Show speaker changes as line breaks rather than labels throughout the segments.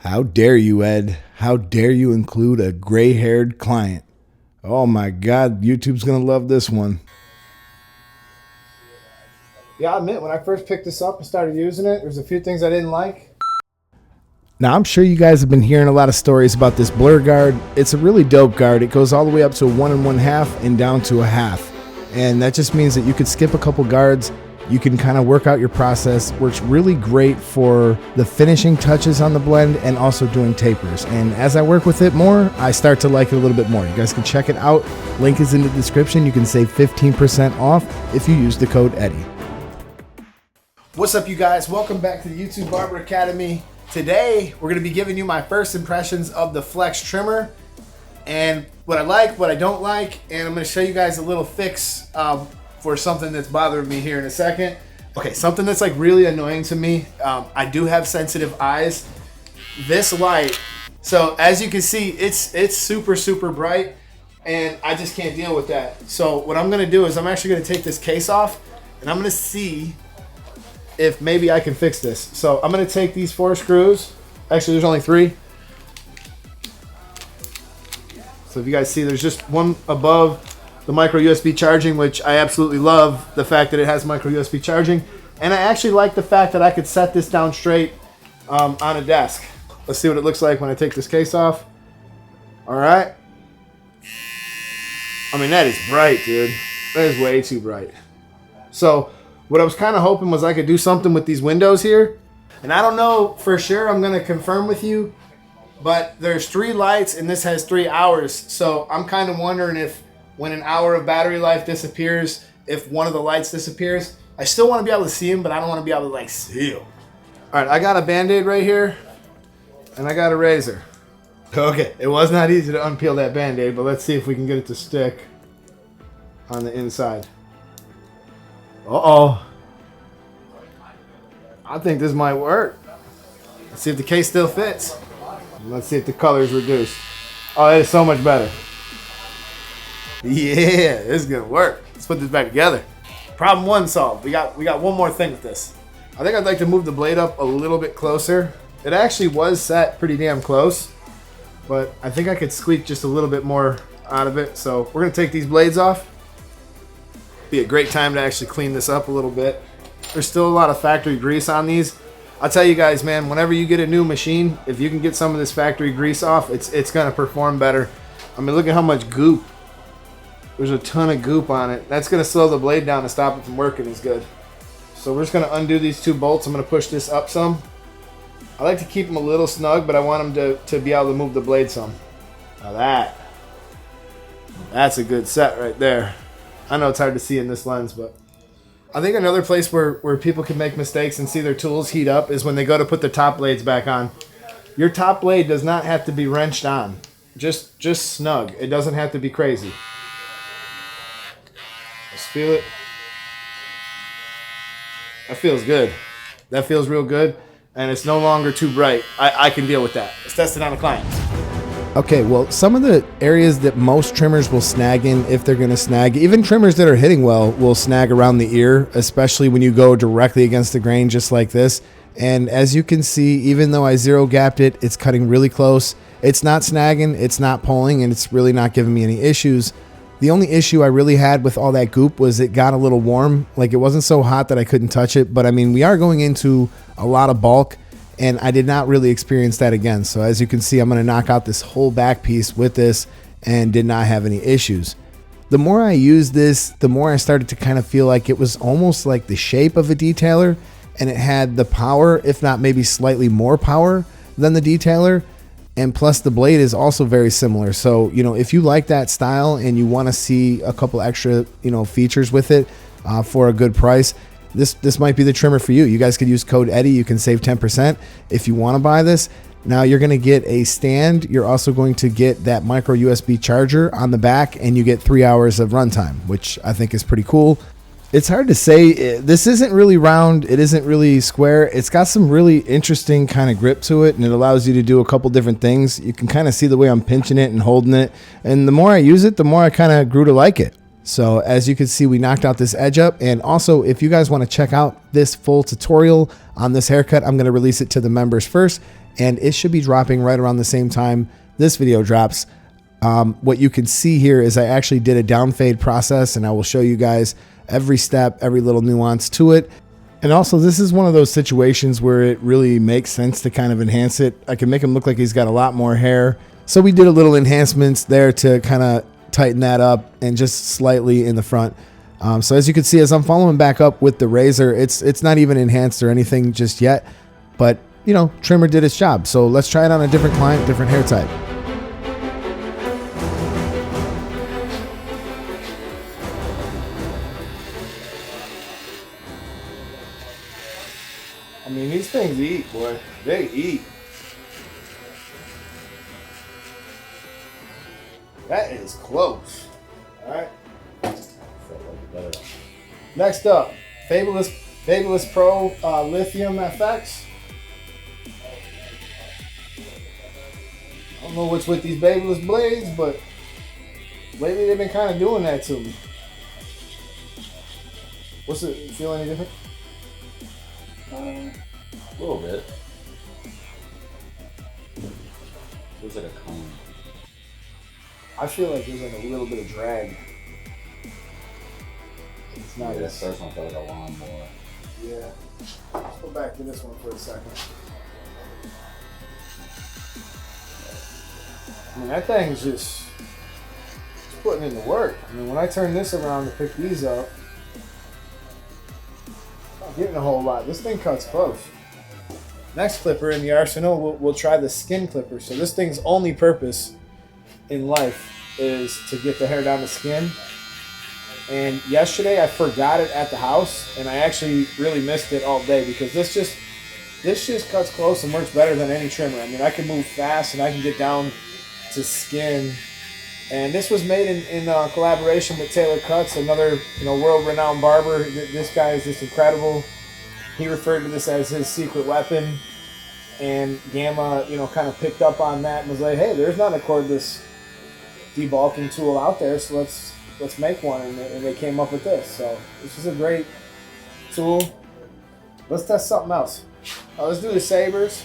How dare you, Ed? How dare you include a gray-haired client? Oh my God, YouTube's gonna love this one.
Yeah, I admit, when I first picked this up and started using it, there's a few things I didn't like.
Now, I'm sure you guys have been hearing a lot of stories about this blur guard. It's a really dope guard. It goes all the way up to a 1 1/2 and down to a half. And that just means that you could skip a couple guards. You can kind of work out your process. Works really great for the finishing touches on the blend and also doing tapers. And as I work with it more, I start to like it a little bit more. You guys can check it out. Link is in the description. You can save 15% off if you use the code Eddie. What's up, you guys? Welcome back to the YouTube Barber Academy. Today, we're going to be giving you my first impressions of the Flex trimmer and what I like, what I don't like, and I'm going to show you guys a little fix for something that's bothering me here in a second. Okay, something that's like really annoying to me. I do have sensitive eyes. This light, so as you can see, it's super bright, and I just can't deal with that. So what I'm going to do is I'm actually going to take this case off, and I'm going to see if maybe I can fix this. So I'm going to take these 4 screws. Actually, there's only 3. So if you guys see, there's just one above the micro USB charging, which I absolutely love the fact that it has micro USB charging. And I actually like the fact that I could set this down straight on a desk. Let's see what it looks like when I take this case off. All right. I mean, that is bright, dude. That is way too bright. So what I was kind of hoping was I could do something with these windows here. And I don't know for sure, I'm going to confirm with you, but there's 3 lights and this has 3 hours. So I'm kind of wondering if when an hour of battery life disappears, if one of the lights disappears. I still want to be able to see them, but I don't want to be able to like see them. All right, I got a Band-Aid right here and I got a razor. Okay, it was not easy to unpeel that Band-Aid, but let's see if we can get it to stick on the inside. Uh-oh. I think this might work. Let's see if the case still fits. Let's see if the color's reduced. Oh, that is so much better. Yeah, this is gonna work. Let's put this back together. Problem 1 solved. We got one more thing with this. I think I'd like to move the blade up a little bit closer. It actually was set pretty damn close, but I think I could squeak just a little bit more out of it. So we're gonna take these blades off. Be a great time to actually clean this up a little bit. There's still a lot of factory grease on these. I'll tell you guys, man, whenever you get a new machine, if you can get some of this factory grease off, it's gonna perform better. I mean, look at how much goop. There's a ton of goop on it. That's gonna slow the blade down and stop it from working as good. So we're just gonna undo these 2 bolts. I'm gonna push this up some. I like to keep them a little snug, but I want them to be able to move the blade some. Now that's a good set right there. I know it's hard to see in this lens, but I think another place where people can make mistakes and see their tools heat up is when they go to put the top blades back on. Your top blade does not have to be wrenched on. Just snug. It doesn't have to be crazy. Just feel it. That feels good. That feels real good, and it's no longer too bright. I can deal with that. Let's test it on the clients. Okay, well, some of the areas that most trimmers will snag in, if they're going to snag, even trimmers that are hitting well will snag around the ear, especially when you go directly against the grain just like this. And as you can see, even though I zero gapped it, it's cutting really close. It's not snagging, it's not pulling, and it's really not giving me any issues. The only issue I really had with all that goop was it got a little warm. Like, it wasn't so hot that I couldn't touch it, but I mean, we are going into a lot of bulk, and I did not really experience that again. So as you can see, I'm going to knock out this whole back piece with this and did not have any issues. The more I used this, the more I started to kind of feel like it was almost like the shape of a detailer, and it had the power, if not maybe slightly more power than the detailer. And plus the blade is also very similar. So, you know, if you like that style and you want to see a couple extra, you know, features with it for a good price, this might be the trimmer for you. You guys could use code Eddie. You can save 10% if you want to buy this. Now you're going to get a stand. You're also going to get that micro USB charger on the back, and you get 3 hours of runtime, which I think is pretty cool. It's hard to say. This isn't really round. It isn't really square. It's got some really interesting kind of grip to it, and it allows you to do a couple different things. You can kind of see the way I'm pinching it and holding it. And the more I use it, the more I kind of grew to like it. So as you can see, we knocked out this edge up. And also, if you guys want to check out this full tutorial on this haircut, I'm going to release it to the members first, and it should be dropping right around the same time this video drops. What you can see here is I actually did a down fade process, and I will show you guys every step, every little nuance to it. And also, this is one of those situations where it really makes sense to kind of enhance it. I can make him look like he's got a lot more hair. So we did a little enhancements there to kind of tighten that up and just slightly in the front. So as you can see, as I'm following back up with the razor, it's not even enhanced or anything just yet, but you know, trimmer did its job. So let's try it on a different client, different hair type.
I mean, these things eat, boy. They eat. That is close. All right. Next up, Fabulous Pro Lithium FX. I don't know what's with these Fabulous blades, but lately they've been kind of doing that to me. What's it? Feel any different?
A little bit. Feels like a cone.
I feel like there's like a little bit of drag. It's not
This first one felt like a lawnmower.
Yeah. Let's go back to this one for a second. I mean, that thing's just putting in the work. I mean, when I turn this around to pick these up, I'm not getting a whole lot. This thing cuts close. Next clipper in the arsenal, we'll try the skin clipper. So this thing's only purpose in life is to get the hair down to skin. And yesterday I forgot it at the house, and I actually really missed it all day because this just cuts close and works better than any trimmer. I mean, I can move fast and I can get down to skin. And this was made in collaboration with Taylor Cuts, another world-renowned barber. This guy is just incredible. He referred to this as his secret weapon, and Gamma, kind of picked up on that and was like, "Hey, there's not a cordless debulking tool out there, so let's make one." And they came up with this. So this is a great tool. Let's test something else. Let's do the Sabers.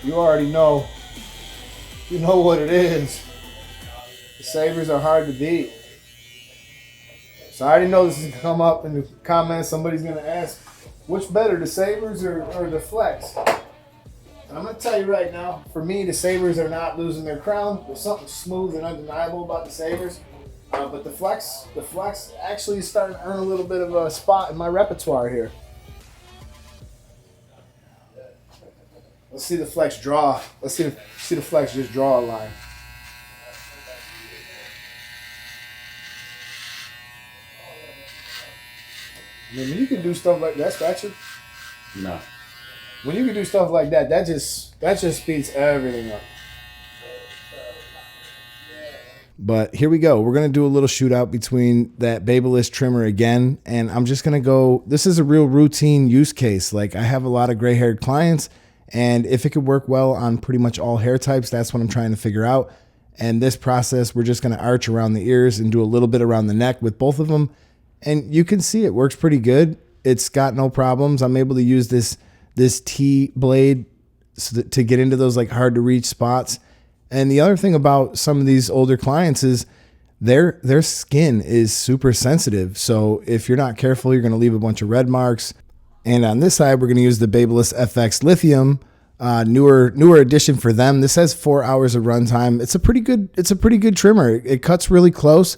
You already know. You know what it is. The Sabers are hard to beat. So I already know this is going to come up in the comments. Somebody's going to ask, which better, the Sabers or the Flex? I'm going to tell you right now, for me, the Sabers are not losing their crown. There's something smooth and undeniable about the Sabers. But the Flex actually is starting to earn a little bit of a spot in my repertoire here. Let's see the Flex draw. Let's see the Flex just draw a line. I mean, when you can do stuff like that, scratching.
No.
When you can do stuff like that, that just speeds everything up.
But here we go. We're going to do a little shootout between that Babyliss trimmer again. And I'm just going to go, this is a real routine use case. Like, I have a lot of gray haired clients, and if it could work well on pretty much all hair types, that's what I'm trying to figure out. And this process, we're just going to arch around the ears and do a little bit around the neck with both of them. And you can see it works pretty good. It's got no problems. I'm able to use this T blade to get into those like hard to reach spots. And the other thing about some of these older clients is their skin is super sensitive. So if you're not careful, you're going to leave a bunch of red marks. And on this side, we're going to use the Babyliss FX Lithium, newer addition for them. This has 4 hours of runtime. It's a pretty good trimmer. It cuts really close,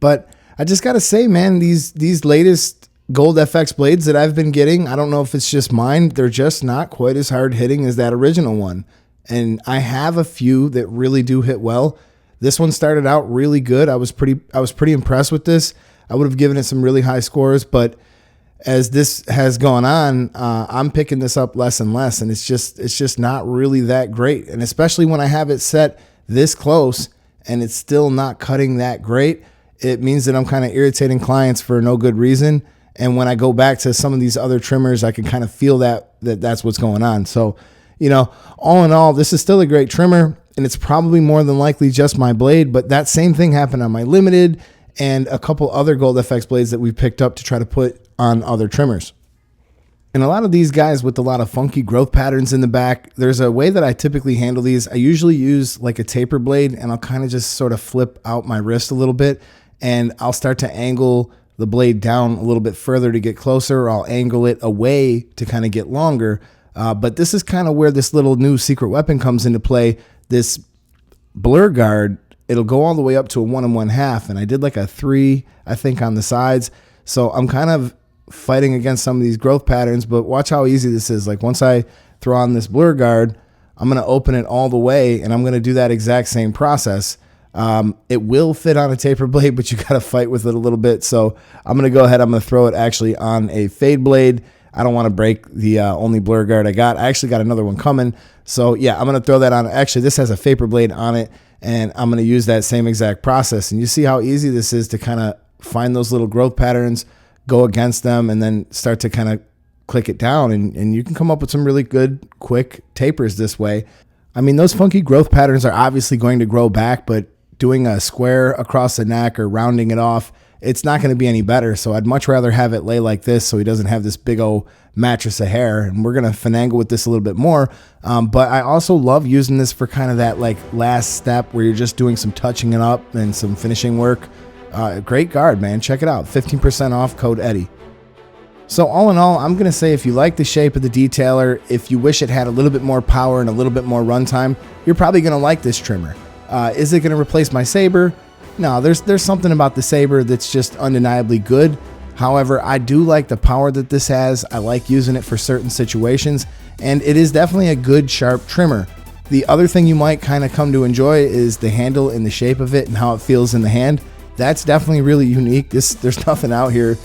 but I just got to say, man, these latest Gold FX blades that I've been getting, I don't know if it's just mine, they're just not quite as hard hitting as that original one. And I have a few that really do hit well. This one started out really good. I was pretty impressed with this. I would have given it some really high scores, but as this has gone on, I'm picking this up less and less, and it's just not really that great. And especially when I have it set this close and it's still not cutting that great, it means that I'm kind of irritating clients for no good reason. And when I go back to some of these other trimmers, I can kind of feel that's what's going on. So, all in all, this is still a great trimmer. and it's probably more than likely just my blade, but that same thing happened on my Limited and a couple other Gold FX blades that we picked up to try to put on other trimmers. And a lot of these guys with a lot of funky growth patterns in the back, there's a way that I typically handle these. I usually use like a taper blade, and I'll kind of just sort of flip out my wrist a little bit, and I'll start to angle the blade down a little bit further to get closer, or I'll angle it away to kind of get longer. But this is kind of where this little new secret weapon comes into play. This blur guard, it'll go all the way up to a 1 1/2, and I did like a 3, I think, on the sides. So I'm kind of fighting against some of these growth patterns, but watch how easy this is. Like once I throw on this blur guard, I'm going to open it all the way, and I'm going to do that exact same process. It will fit on a taper blade, but you got to fight with it a little bit. So I'm going to go ahead. I'm going to throw it actually on a fade blade. I don't want to break the only blur guard I got. I actually got another one coming. So yeah, I'm going to throw that on. Actually, this has a Faber blade on it, and I'm going to use that same exact process. And you see how easy this is to kind of find those little growth patterns, go against them, and then start to kind of click it down. And you can come up with some really good, quick tapers this way. I mean, those funky growth patterns are obviously going to grow back, but doing a square across the neck or rounding it off, it's not going to be any better. So I'd much rather have it lay like this so he doesn't have this big old mattress of hair. And we're going to finagle with this a little bit more. But I also love using this for kind of that like last step where you're just doing some touching it up and some finishing work. Great guard, man. Check it out. 15% off, code Eddie. So all in all, I'm going to say if you like the shape of the detailer, if you wish it had a little bit more power and a little bit more runtime, you're probably going to like this trimmer. Is it going to replace my Saber? No, there's something about the Saber that's just undeniably good. However, I do like the power that this has. I like using it for certain situations, and it is definitely a good, sharp trimmer. The other thing you might kind of come to enjoy is the handle and the shape of it and how it feels in the hand. That's definitely really unique. There's nothing out here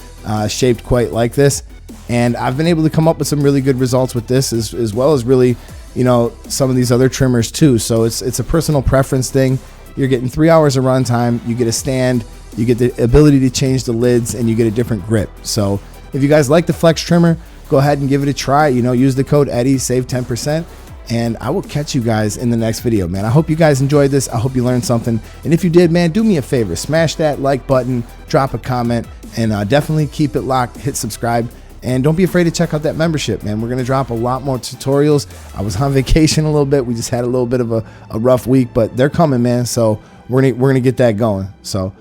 shaped quite like this, and I've been able to come up with some really good results with this, as well as really, you know, some of these other trimmers too. So it's a personal preference thing. You're getting 3 hours of runtime. You get a stand. You get the ability to change the lids, and you get a different grip. So if you guys like the Flex trimmer, go ahead and give it a try. You know, use the code Eddie, save 10%. And I will catch you guys in the next video, man. I hope you guys enjoyed this. I hope you learned something. And if you did, man, do me a favor. Smash that like button, drop a comment, and definitely keep it locked. Hit subscribe. And don't be afraid to check out that membership, man. We're going to drop a lot more tutorials. I was on vacation a little bit. We just had a little bit of a rough week, but they're coming, man. So we're gonna get that going. So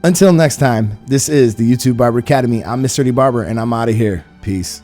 until next time, this is the YouTube Barber Academy. I'm Mr. D Barber, and I'm out of here. Peace.